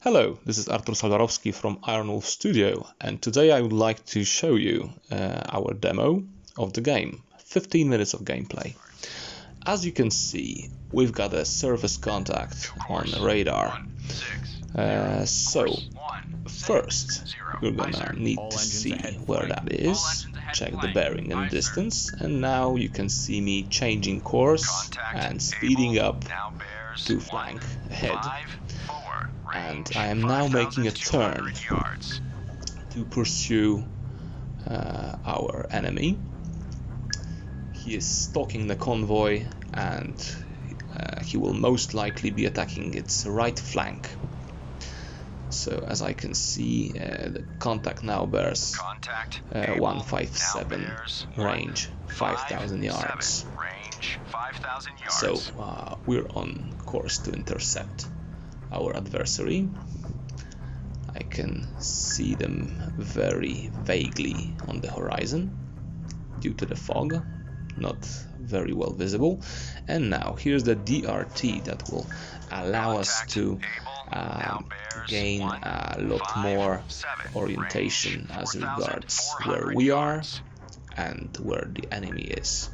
Hello, this is Artur Salwarowski from Iron Wolf Studio, and today I would like to show you our demo of the game. 15 minutes of gameplay. As you can see, we've got a surface contact on the radar. So first we're gonna need to see where that is, check the bearing and distance, and now you can see me changing course and speeding up to flank ahead. And I am now making a turn to pursue our enemy. He is stalking the convoy and he will most likely be attacking its right flank. So as I can see, the contact now bears 157 range, 5,000 yards. So we're on course to intercept our adversary. I can see them very vaguely on the horizon due to the fog, not very well visible. And now here's the DRT that will allow us to gain a lot more orientation as regards where we are and where the enemy is.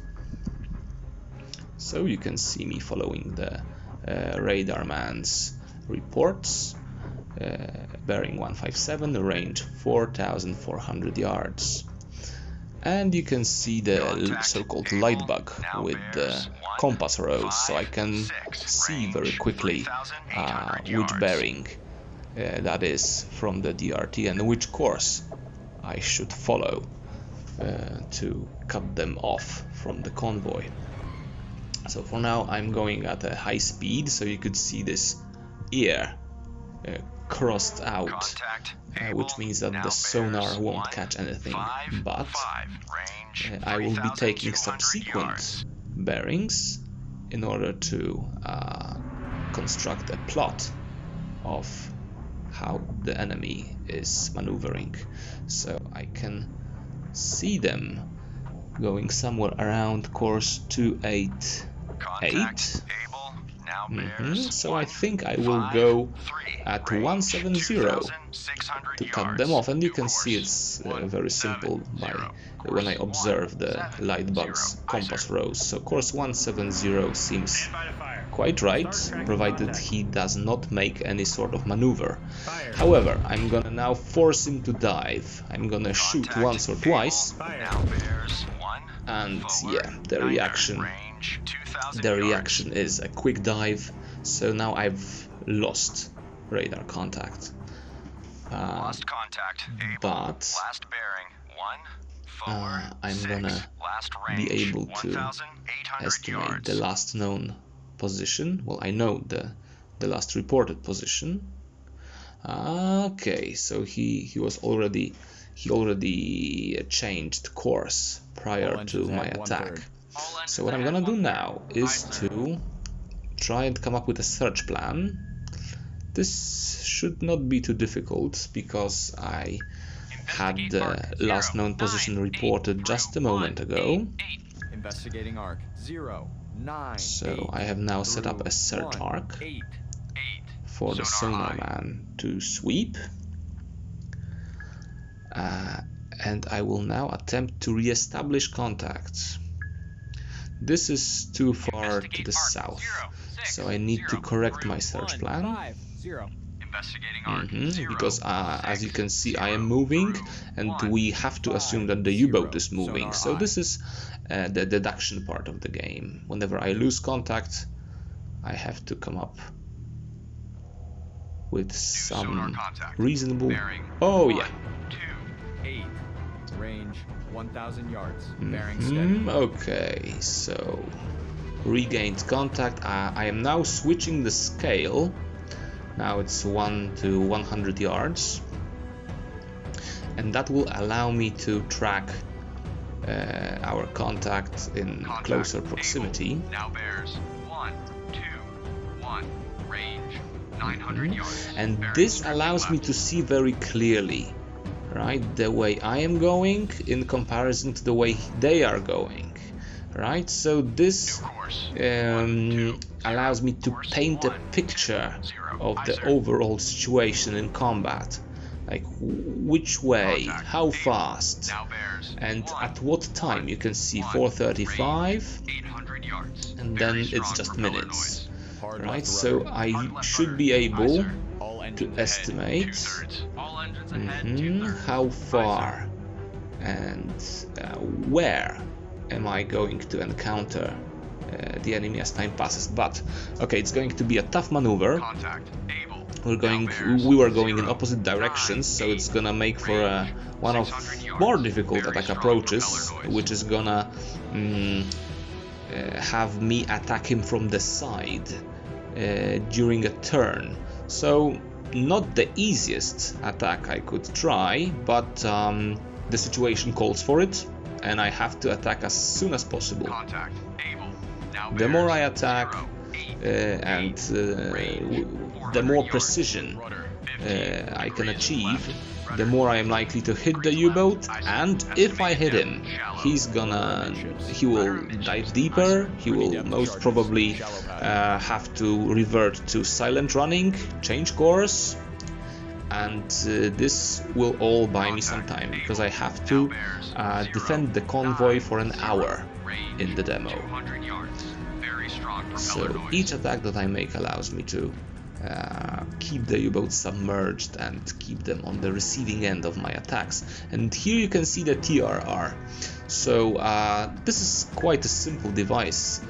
So you can see me following the radar man's reports, bearing 157, range 4,400 yards. And you can see the so-called light bug with the compass rose, so I can see very quickly which bearing that is from the DRT and which course I should follow to cut them off from the convoy. So for now I'm going at a high speed, so you could see this ear crossed out, which means that the sonar won't catch anything, but I will be taking subsequent bearings in order to construct a plot of how the enemy is maneuvering. So I can see them going somewhere around course 288. So I think I will go at 170 to cut them off, and you can see it's very simple when I observe the light bug's compass rose. So course 170 seems quite right, provided he does not make any sort of maneuver. However, I'm gonna now force him to dive. I'm gonna shoot once or twice, and yeah, the reaction is a quick dive. So now I've lost radar contact. But I'm gonna be able to estimate the last known position. Well, I know the last reported position. Okay, so he already changed course prior to my attack. So what I'm gonna do now is to try and come up with a search plan. This should not be too difficult because I had the last known position reported just a moment ago. So I have now set up a search arc for the sonar man to sweep. And I will now attempt to re-establish contact. This is too far to the south, so I need to correct my search plan. Because as you can see, I am moving, and we have to assume that the U-boat is moving. So this is the deduction part of the game. Whenever I lose contact, I have to come up with some reasonable... Oh yeah. Range 1,000 yards. Bearing steady. Okay, so regained contact. I am now switching the scale. Now it's 1 to 100 yards, and that will allow me to track our contact in closer proximity. Now bears 121 range 900 yards. And this allows me to see very clearly, right, the way I am going in comparison to the way they are going, right? So this allows me to paint a picture of the overall situation in combat, like which way, how fast, and at what time. You can see 4:35, and then it's just minutes, right? So I should be able to estimate how far and where am I going to encounter the enemy as time passes. But okay, it's going to be a tough maneuver. We were going in opposite directions, so it's gonna make for one of more difficult attack approaches, which is gonna have me attack him from the side during a turn. So not the easiest attack I could try, but the situation calls for it, and I have to attack as soon as possible. The more I attack and the more precision I can achieve, the more I am likely to hit the U-boat, and if I hit him, he will dive deeper. He will most probably have to revert to silent running, change course, and this will all buy me some time, because I have to defend the convoy for an hour in the demo. So each attack that I make allows me to keep the U-boats submerged and keep them on the receiving end of my attacks. And here you can see the TRR. So this is quite a simple device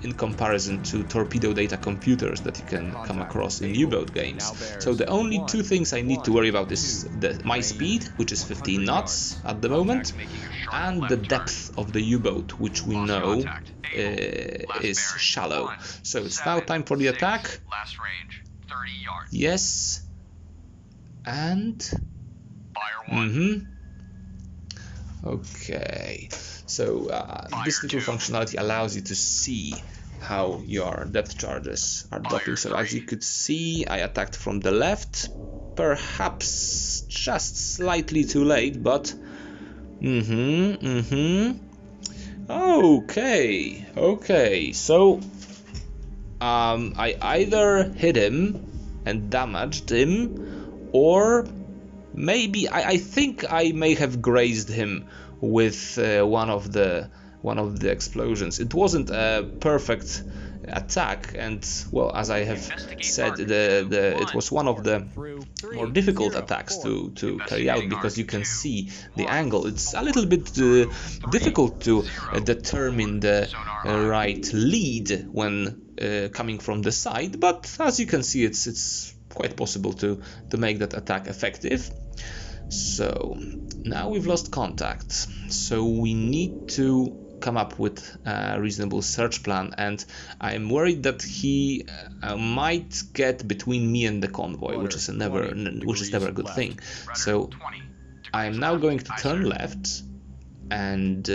in comparison to torpedo data computers that you can come across in U-boat games. So the only two things I need to worry about is my speed, which is 15 knots at the moment, and the depth of the U-boat, which we know is shallow. So it's now time for the attack. Yes. And okay, so this little functionality allows you to see how your depth charges are dropping. So as you could see, I attacked from the left, perhaps just slightly too late, but okay, so I either hit him and damaged him, or maybe I think I may have grazed him with one of the explosions. It wasn't a perfect attack, and well, as I have said, it was one of the more difficult attacks to carry out, because you can see the angle. It's a little bit difficult to determine the right lead when coming from the side, but as you can see, it's quite possible to make that attack effective. So now we've lost contact, so we need to come up with a reasonable search plan, and I'm worried that he might get between me and the convoy, which is never a good thing. So I'm now going to turn left and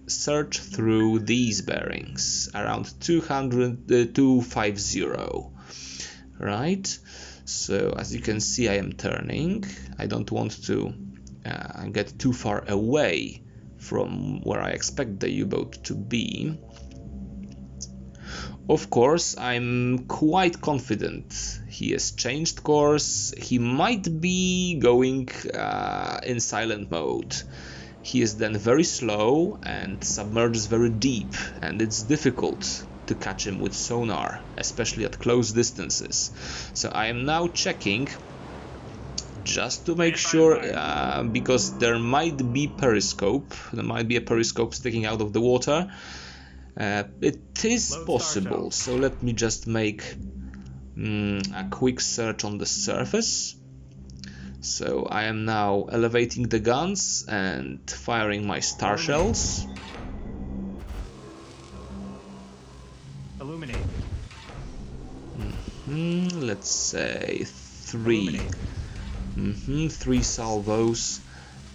search through these bearings around 250, right? So as you can see, I am turning. I don't want to get too far away from where I expect the U-boat to be. Of course, I'm quite confident he has changed course. He might be going in silent mode. He is then very slow and submerges very deep, and it's difficult to catch him with sonar, especially at close distances. So I am now checking just to make sure, because there might be a periscope sticking out of the water. It is possible, so let me just make a quick search on the surface. So I am now elevating the guns and firing my star shells. Illuminate. Let's say 3. 3 salvos,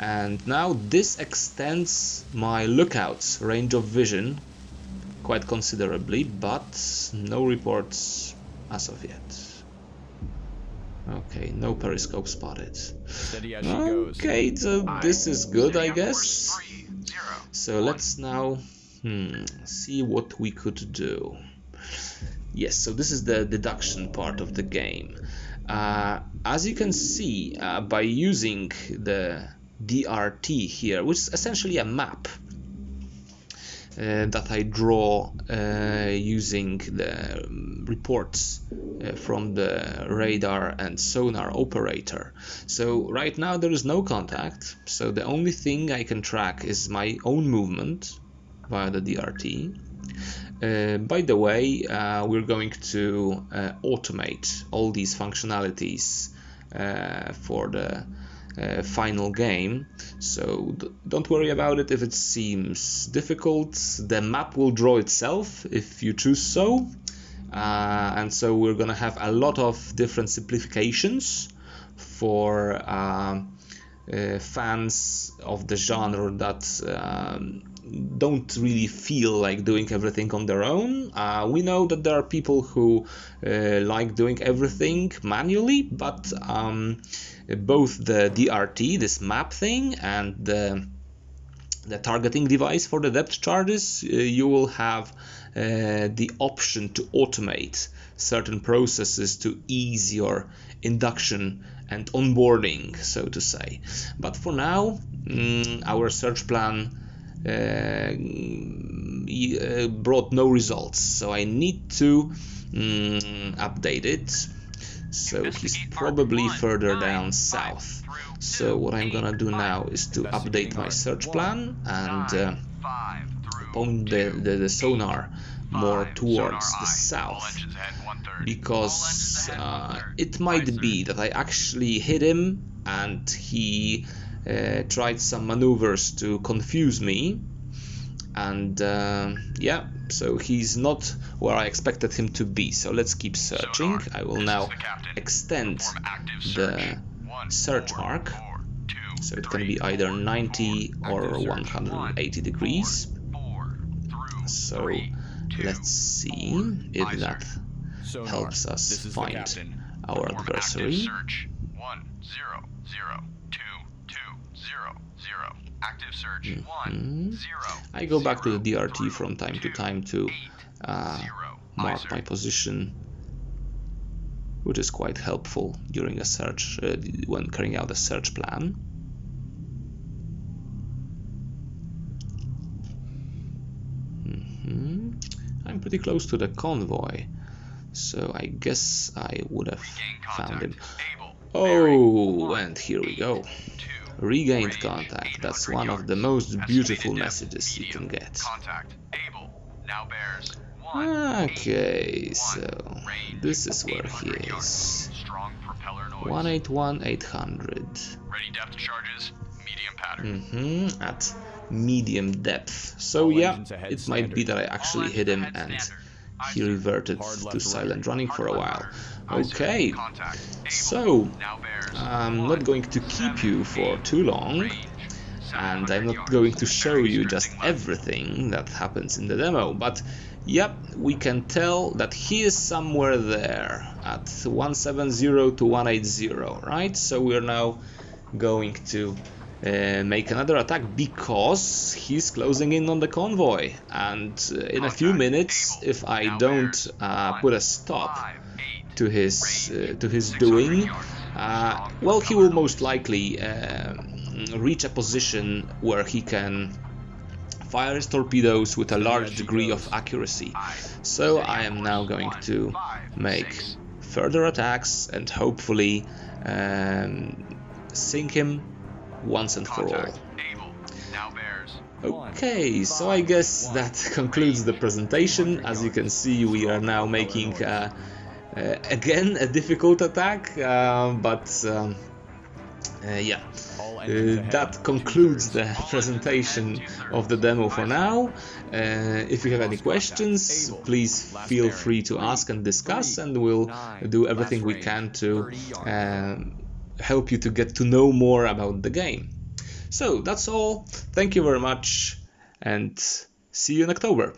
and now this extends my lookout's range of vision quite considerably, but no reports as of yet. Okay, no periscope spotted. Okay, so this is good, I guess. So let's now See what we could do. Yes, so this is the deduction part of the game. As you can see, by using the DRT here, which is essentially a map that I draw using the reports from the radar and sonar operator. So right now there is no contact, so the only thing I can track is my own movement via the DRT. By the way, we're going to automate all these functionalities for the final game, so don't worry about it if it seems difficult. The map will draw itself if you choose so, and so we're gonna have a lot of different simplifications for fans of the genre that don't really feel like doing everything on their own. We know that there are people who like doing everything manually, but both the DRT, this map thing, and the targeting device for the depth charges, you will have the option to automate certain processes to ease your induction and onboarding, so to say. But for now, our search plan brought no results, so I need to update it. So he's probably further down south. So what I'm gonna do now is to update my search plan and point the sonar more towards the south, because it might be that I actually hit him and he tried some maneuvers to confuse me, and yeah, so he's not where I expected him to be. So let's keep searching. I will now extend the search arc, so it can be either 90 or 180 degrees. So let's see if that helps us find our adversary. Active search. I go back to the DRT from time to time to mark my position, which is quite helpful during a search, when carrying out a search plan. I'm pretty close to the convoy, so I guess I would have found him. Oh, and here we go. Regained contact. That's one of the most beautiful messages you can get. Okay, so this is where he is. 181-800. Ready depth charges, medium pattern. At medium depth. So yeah, it might be that I actually hit him and he reverted to silent running for a while. Okay, so I'm not going to keep you for too long, and I'm not going to show you just everything that happens in the demo, but yep, we can tell that he is somewhere there at 170 to 180, right? So we're now going to make another attack because he's closing in on the convoy, and in a few minutes, if I don't put a stop to his doing, well, he will most likely reach a position where he can fire his torpedoes with a large degree of accuracy. So I am now going to make further attacks and hopefully sink him once and for all. Okay, so I guess that concludes the presentation. As you can see, we are now making again a difficult attack, but yeah, that concludes the presentation of the demo for now. If you have any questions, please feel free to ask and discuss, and we'll do everything we can to help you to get to know more about the game. So that's all. Thank you very much, and see you in October.